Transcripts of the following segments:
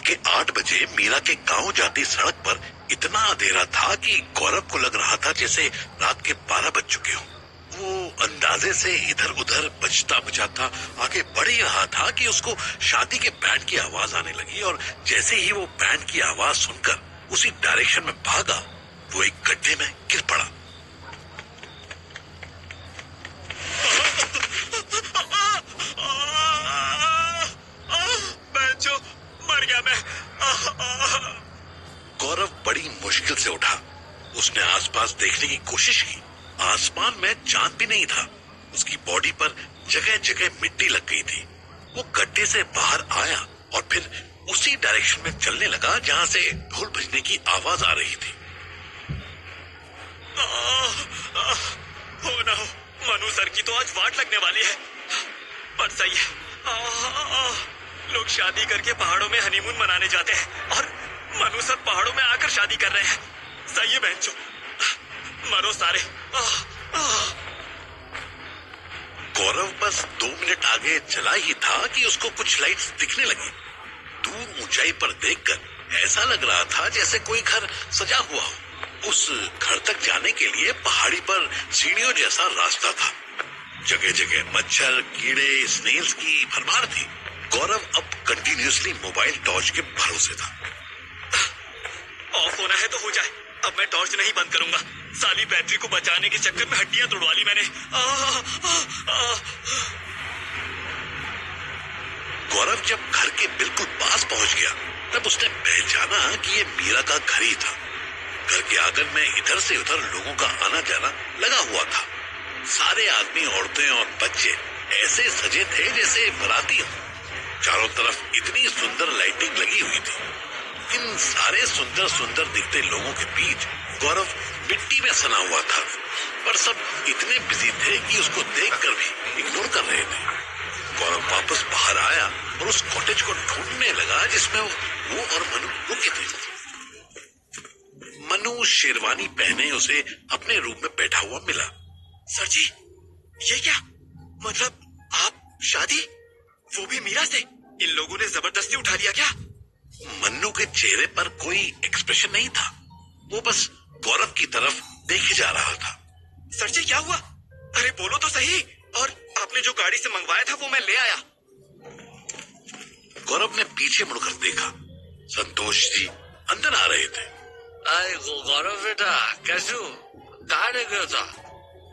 के 8 बजे मीरा के गांव जाती सड़क पर इतना अंधेरा था कि गौरव को लग रहा था जैसे रात के 12 बज चुके हों। वो अंदाजे से इधर उधर बचता बचाता आगे बढ़ ही रहा था कि उसको शादी के बैंड की आवाज आने लगी और जैसे ही वो बैंड की आवाज सुनकर उसी डायरेक्शन में भागा, वो एक गड्ढे में गिर पड़ा। मर गया मैं। गौरव बड़ी मुश्किल से उठा। उसने आसपास देखने की कोशिश की। आसमान में चांद भी नहीं था। उसकी बॉडी पर जगह जगह मिट्टी लग गई थी। वो गड्ढे से बाहर आया और फिर उसी डायरेक्शन में चलने लगा जहां से ढोल बजने की आवाज आ रही थी। हो ना हो, मनु सर की तो आज वाट लगने वाली है। पर सही है, लोग शादी करके पहाड़ों में हनीमून मनाने जाते हैं और मनु सर पहाड़ों में आकर शादी कर रहे हैं। सही है बहनचोद, मरो सारे। गौरव बस 2 मिनट आगे चला ही था कि उसको कुछ लाइट्स दिखने लगी। दूर ऊंचाई पर देखकर ऐसा लग रहा था जैसे कोई घर सजा हुआ हो। उस घर तक जाने के लिए पहाड़ी पर सीढ़ियों जैसा रास्ता था। जगह जगह मच्छर, कीड़े, स्नेल्स की भरमार थी। गौरव अब कंटिन्यूअसली मोबाइल टॉर्च के भरोसे था। ऑफ होना है तो हो जाए, अब मैं टॉर्च नहीं बंद करूंगा। साली बैटरी को बचाने के चक्कर में हड्डियां तोड़वा ली मैंने। गौरव जब घर के बिल्कुल पास पहुंच गया तब उसने पहचाना कि ये मीरा का घर ही था। घर के आंगन में इधर से उधर लोगों का आना जाना लगा हुआ था। सारे आदमी, औरतें और बच्चे ऐसे सजे थे जैसे बाराती हो। चारों तरफ इतनी सुंदर लाइटिंग लगी हुई थी। इन सारे सुंदर सुंदर दिखते लोगों के बीच गौरव मिट्टी में सना हुआ था, पर सब इतने बिजी थे कि उसको देखकर भी इग्नोर कर रहे थे। गौरव वापस बाहर आया और उस कॉटेज को ढूंढने लगा जिसमें वो और मनु रुके थे। मनु शेरवानी पहने उसे अपने रूम में बैठा हुआ मिला। सर जी, ये क्या मतलब, आप शादी, वो भी मीरा से? इन लोगों ने जबरदस्ती उठा लिया क्या? मन्नू के चेहरे पर कोई एक्सप्रेशन नहीं था। वो बस गौरव की तरफ देखे जा रहा था। सर जी क्या हुआ? अरे बोलो तो सही। और आपने जो गाड़ी से मंगवाया था वो मैं ले आया। गौरव ने पीछे मुड़कर देखा। संतोष जी अंदर आ रहे थे। गौरव बेटा, कैसे हो? कहाँ रह गया था?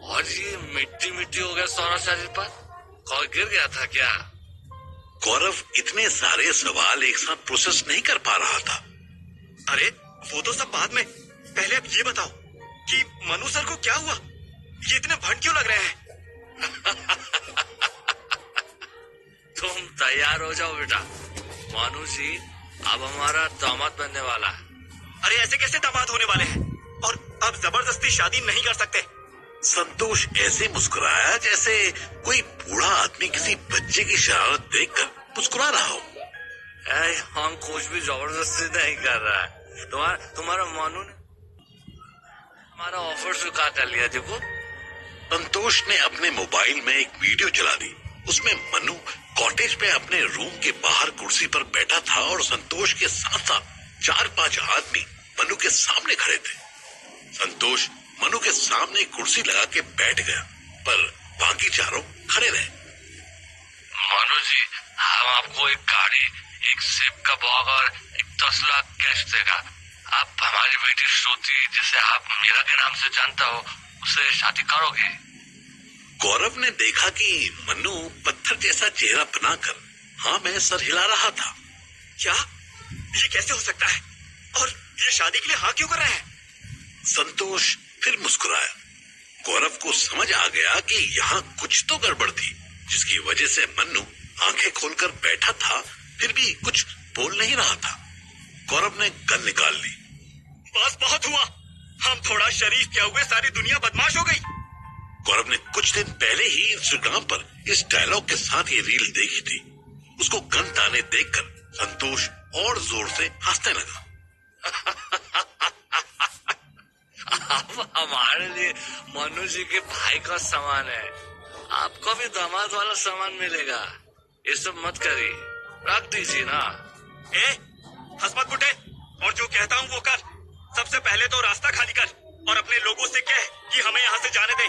और ये मिट्टी मिट्टी हो गया सारा शरीर पर, कौन गिर गया था क्या? गौरव इतने सारे सवाल एक साथ प्रोसेस नहीं कर पा रहा था। अरे वो तो सब बाद में, पहले अब ये बताओ कि मनु सर को क्या हुआ? ये इतने भंड क्यों लग रहे हैं? तुम तैयार हो जाओ बेटा, मनु जी अब हमारा दामाद बनने वाला है। अरे ऐसे कैसे दामाद होने वाले हैं? और अब जबरदस्ती शादी नहीं कर सकते। संतोष ऐसे मुस्कुराया जैसे कोई बूढ़ा आदमी किसी बच्चे की शरारत देखकर मुस्कुरा रहा हो। हम कुछ भी जबरदस्ती नहीं कर रहा है। तुम्हारा मनु ने हमारा ऑफर स्वीकार कर लिया। देखो, संतोष ने अपने मोबाइल में एक वीडियो चला दी। उसमें मनु कॉटेज में अपने रूम के बाहर कुर्सी पर बैठा था और संतोष के साथ साथ 4-5 आदमी मनु के सामने खड़े थे। संतोष मनु के सामने कुर्सी लगा के बैठ गया, पर बाकी चारों खड़े रहे। मनु जी, हम आपको एक गाड़ी, एक सेब का बॉग और 10 लाख कैश देगा। आप हमारी बेटी श्रुति, जिसे आप मीरा के नाम से जानता हो, उससे शादी करोगे? गौरव ने देखा कि मनु पत्थर जैसा चेहरा बनाकर हाँ में सर हिला रहा था। क्या ये कैसे हो सकता है? और ये शादी के लिए हाँ क्यों कर रहे हैं? संतोष फिर मुस्कुराया। गौरव को समझ आ गया कि यहाँ कुछ तो गड़बड़ थी, जिसकी वजह से मन्नू आंखें खोलकर बैठा था फिर भी कुछ बोल नहीं रहा था। गौरव ने गन निकाल ली। बस बहुत हुआ, हम थोड़ा शरीफ क्या हुए, सारी दुनिया बदमाश हो गई। गौरव ने कुछ दिन पहले ही इंस्टाग्राम पर इस डायलॉग के साथ ये रील देखी थी। उसको गन ताने देखकर संतोष और जोर से हंसने लगा। आप हमारे लिए मनु जी के भाई का सामान है, आपको भी दामाद वाला सामान मिलेगा। ये सब मत करिए, रख दीजिए ना। हंस मत बुड्ढे, और जो कहता हूँ वो कर। सबसे पहले तो रास्ता खाली कर और अपने लोगों से कह कि हमें यहाँ से जाने दे।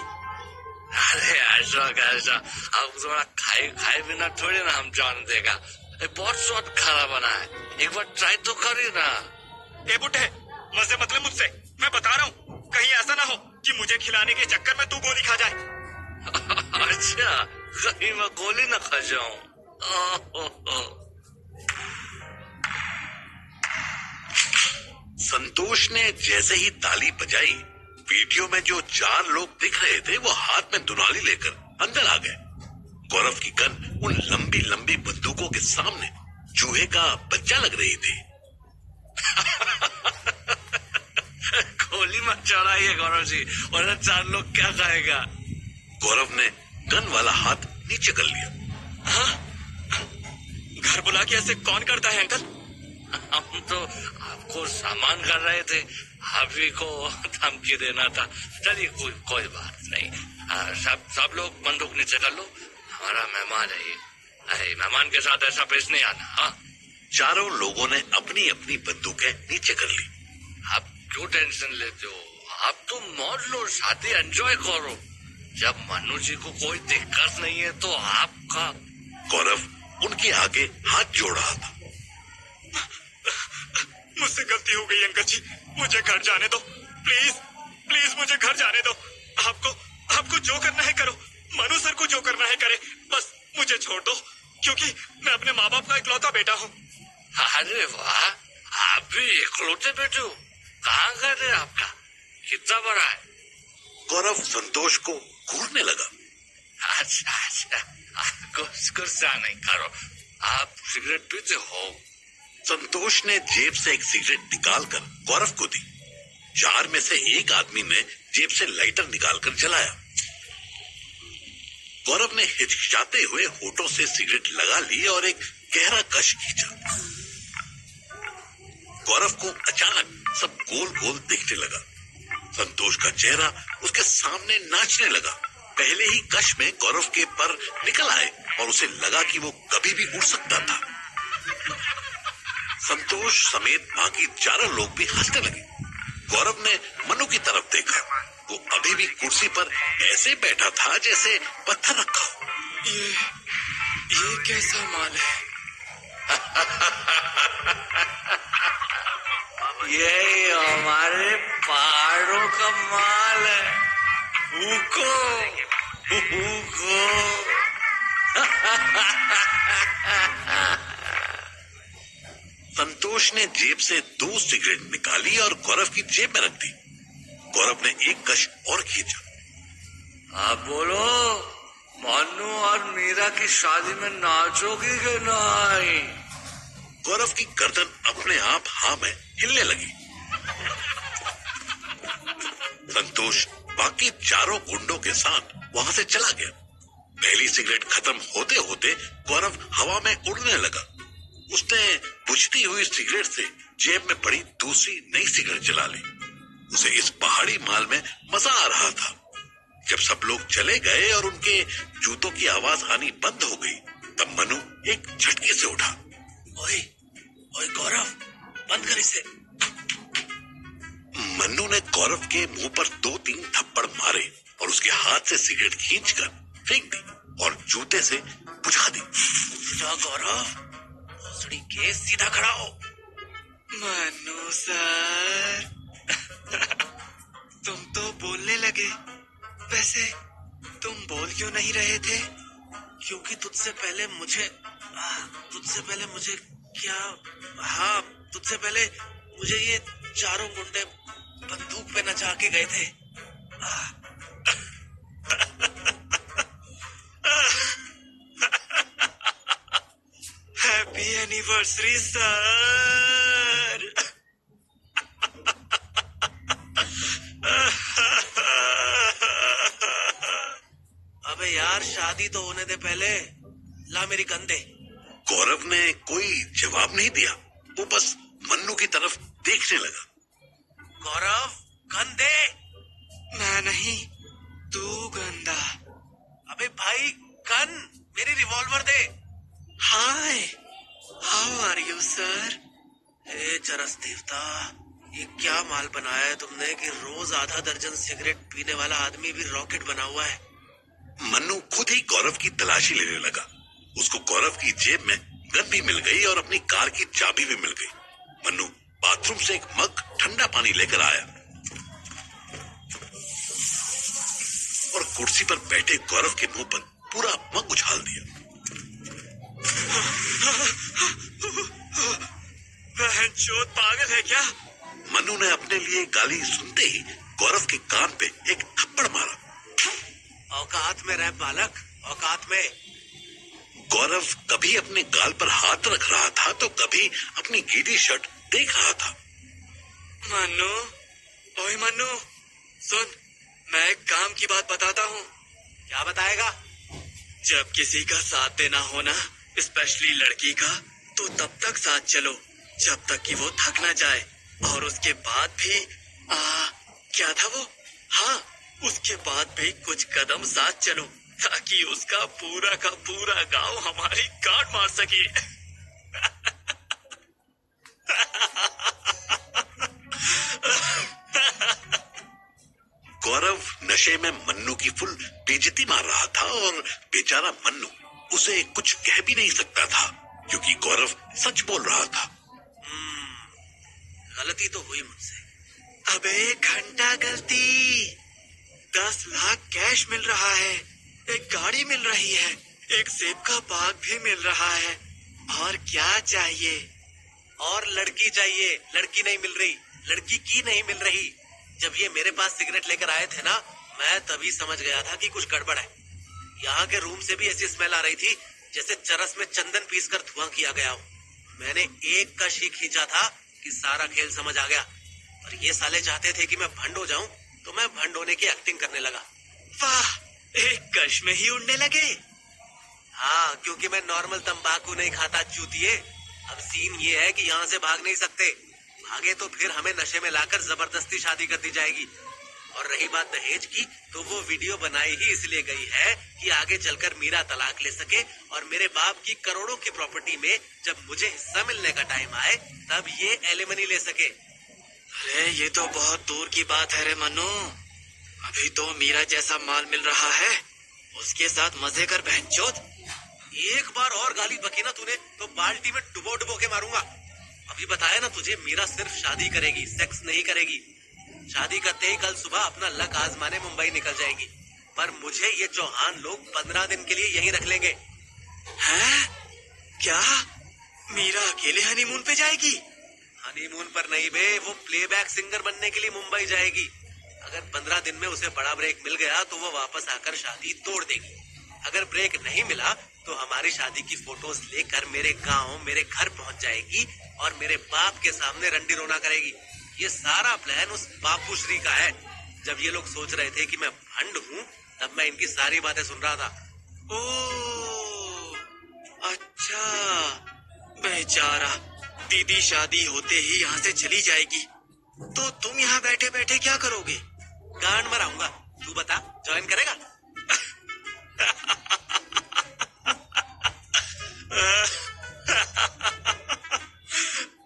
अरे ऐसा कैसा, अब थोड़ा खाए खाए बिना थोड़ी ना हम जान देगा। बहुत स्वाद खाना बना है, एक बार ट्राई तो करी ना। ए बुड्ढे, मजे मत ले मुझसे, मैं बता रहा हूँ। कहीं ऐसा ना हो कि मुझे खिलाने के चक्कर में तू गोली खा जाए। अच्छा, कहीं मैं गोली न खा जाऊं। संतोष ने जैसे ही ताली बजाई, वीडियो में जो 4 लोग दिख रहे थे वो हाथ में दुनाली लेकर अंदर आ गए। गौरव की गन उन लंबी लंबी बंदूकों के सामने चूहे का बच्चा लग रही थी। गोली मत चढ़ाइए गौरव जी, वरना 4 लोग क्या खाएगा। गौरव ने गन वाला हाथ नीचे कर लिया। हाँ? घर बुला के ऐसे कौन करता है अंकल? हम तो आपको सामान कर रहे थे, आप ही को धमकी देना था। चलिए कोई बात नहीं। सब लोग बंदूक नीचे कर लो, हमारा मेहमान है ये। अरे मेहमान के साथ ऐसा पेश नहीं आना। हाँ, चारों लोगों ने अपनी अपनी बंदूकें नीचे कर ली। आप क्यों टेंशन लेते हो? आप तो मौज लो, शादी एंजॉय करो। जब मनु जी को कोई दिक्कत नहीं है तो आपका। गौरव उनके आगे हाथ जोड़ रहा था। मुझसे गलती हो गई अंकल जी, मुझे घर जाने दो प्लीज, प्लीज मुझे घर जाने दो। आपको जो करना है करो, मनु सर को जो करना है करे, बस मुझे छोड़ दो, क्योंकि मैं अपने माँ बाप का इकलौता बेटा हूँ। अरे वाह, आप भी इकलौते बेटे हो। कहाँ घर है आपका, कितना बड़ा है? गौरव संतोष को घूरने लगा। अच्छा, गुस्सा नहीं करो, आप सिगरेट पीते हो? संतोष ने जेब से एक सिगरेट निकालकर गौरव को दी। 4 में से एक आदमी ने जेब से लाइटर निकालकर जलाया। गौरव ने हिचकिचाते हुए होठों से सिगरेट लगा ली और एक गहरा कश खींचा। गौरव को अचानक सब गोल गोल दिखने लगा। संतोष का चेहरा उसके सामने नाचने लगा। पहले ही कश में गौरव के पर निकल आए और उसे लगा कि वो कभी भी उड़ सकता था। संतोष समेत बाकी 4 लोग भी हंसने लगे। गौरव ने मनु की तरफ देखा, वो अभी भी कुर्सी पर ऐसे बैठा था जैसे पत्थर रखा हो। ये कैसा माल है? ये हमारे पहाड़ों का माल है। संतोष ने जेब से 2 सिगरेट निकाली और गौरव की जेब में रख दी। गौरव ने एक कश और खींचा। आप बोलो, मनु और मीरा की शादी में नाचोगी कि नहीं? गौरव की गर्दन अपने आप हाँ में हिलने लगी। संतोष बाकी 4 गुंडों के साथ वहां से चला गया। पहली सिगरेट खत्म होते होते गौरव हवा में उड़ने लगा। उसने बुझती हुई सिगरेट से जेब में पड़ी दूसरी नई सिगरेट जला ली। उसे इस पहाड़ी माल में मजा आ रहा था। जब सब लोग चले गए और उनके जूतों की आवाज आनी बंद हो गई, तब मनु एक झटके से उठा। ओए गौरव, बंद कर इसे। मन्नू ने गौरव के मुंह पर 2-3 थप्पड़ मारे और उसके हाथ से सिगरेट खींचकर फेंक दी और जूते से बुझा दी। गौरव, भोसड़ी के सीधा खड़ा हो। मनु सर, तुम तो बोलने लगे। वैसे तुम बोल क्यों नहीं रहे थे? क्योंकि तुझसे पहले मुझे क्या? हाँ, तुझसे पहले मुझे ये 4 गुंडे बंदूक पे नचा के गए थे। Happy anniversary sir. अबे यार, शादी तो होने दे पहले। ला मेरी गन दे। गौरव ने कोई जवाब नहीं दिया। वो बस मन्नू की तरफ देखने लगा। गौरव, गन दे। मैं नहीं, तू गंदा। अबे भाई, गन, मेरी रिवॉल्वर दे। Hi, how are you sir? हे चरस देवता, ये क्या माल बनाया है तुमने कि रोज आधा दर्जन सिगरेट पीने वाला आदमी भी रॉकेट बना हुआ है। मन्नू खुद ही गौरव की तलाशी लेने लगा। उसको गौरव की जेब में गन भी मिल गई और अपनी कार की चाबी भी मिल गई। मन्नू बाथरूम से एक मग ठंडा पानी लेकर आया और कुर्सी पर बैठे गौरव के मुंह पर पूरा मग उछाल दिया। बहनचोद पागल है क्या? मन्नू ने अपने लिए गाली सुनते ही गौरव के कान पे एक थप्पड़ मारा। औकात में रह बालक, औकात में। गौरव कभी अपने गाल पर हाथ रख रहा था तो कभी अपनी गीली शर्ट देख रहा था। मन्नू, ओए मन्नू, सुन, मैं एक काम की बात बताता हूँ। क्या बताएगा? जब किसी का साथ देना हो ना, स्पेशली लड़की का, तो तब तक साथ चलो जब तक कि वो थक ना जाए, और उसके बाद भी क्या था वो? हाँ, उसके बाद भी कुछ कदम साथ चलो ताकि उसका पूरा का पूरा गांव हमारी गांड मार सके। गौरव नशे में मन्नू की फुल बेइज्जती मार रहा था और बेचारा मन्नू उसे कुछ कह भी नहीं सकता था क्योंकि गौरव सच बोल रहा था। गलती तो हुई मुझसे। अबे घंटा गलती। 10 लाख कैश मिल रहा है, एक गाड़ी मिल रही है, एक सेब का बाग भी मिल रहा है, और क्या चाहिए? और लड़की चाहिए। लड़की नहीं मिल रही, लड़की की नहीं मिल रही। जब ये मेरे पास सिगरेट लेकर आए थे ना, मैं तभी समझ गया था कि कुछ गड़बड़ है। यहाँ के रूम से भी ऐसी स्मेल आ रही थी जैसे चरस में चंदन पीसकर धुआं किया गया हो। मैंने एक कश ही खींचा था कि सारा खेल समझ आ गया। और ये साले चाहते थे कि मैं भंड हो जाऊं, तो मैं भंड होने की एक्टिंग करने लगा। वाह, एक कश में ही उड़ने लगे। हाँ, क्योंकि मैं नॉर्मल तंबाकू नहीं खाता चूतिए। अब सीन ये है कि यहाँ से भाग नहीं सकते। भागे तो फिर हमें नशे में लाकर जबरदस्ती शादी कर दी जाएगी। और रही बात दहेज की, तो वो वीडियो बनाई ही इसलिए गई है कि आगे चलकर मीरा तलाक ले सके और मेरे बाप की करोड़ों की प्रॉपर्टी में जब मुझे हिस्सा मिलने का टाइम आए तब ये एलिमनी ले सके। अरे ये तो बहुत दूर की बात है रे मन्नू। अभी तो मीरा जैसा माल मिल रहा है, उसके साथ मजे कर बहनचोद। एक बार और गाली बकी ना तूने तो बाल्टी में डुबो डुबो के मारूंगा। अभी बताया ना तुझे, मीरा सिर्फ शादी करेगी, सेक्स नहीं करेगी। शादी करते ही कल सुबह अपना लक आजमाने मुंबई निकल जाएगी। पर मुझे ये चौहान लोग 15 दिन के लिए यहीं रख लेंगे। हैं? क्या मीरा अकेले हनीमून पे जाएगी? हनीमून पर नहीं बे, वो प्लेबैक सिंगर बनने के लिए मुंबई जाएगी। अगर 15 दिन में उसे बड़ा ब्रेक मिल गया तो वो वापस आकर शादी तोड़ देगी। अगर ब्रेक नहीं मिला तो हमारी शादी की फोटोज लेकर मेरे गांव, मेरे घर पहुंच जाएगी और मेरे बाप के सामने रंडी रोना करेगी। ये सारा प्लान उस बापू श्री का है। जब ये लोग सोच रहे थे कि मैं भंड हूँ, तब मैं इनकी सारी बातें सुन रहा था। ओह, अच्छा, बेचारा दीदी शादी होते ही यहाँ से चली जाएगी, तो तुम यहाँ बैठे बैठे क्या करोगे? गांड मराऊंगा। तू बता, ज्वाइन करेगा?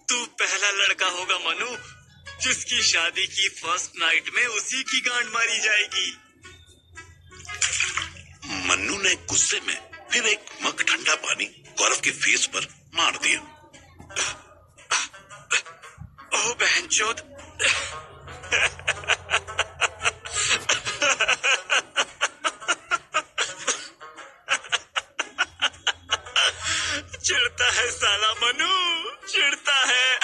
तू पहला लड़का होगा मनु जिसकी शादी की फर्स्ट नाइट में उसी की गांड मारी जाएगी। मन्नू ने गुस्से में फिर एक मग ठंडा पानी गौरव के फेस पर मार दिया। ओह बहनचोद, चिढ़ता है साला मनु, चिढ़ता है।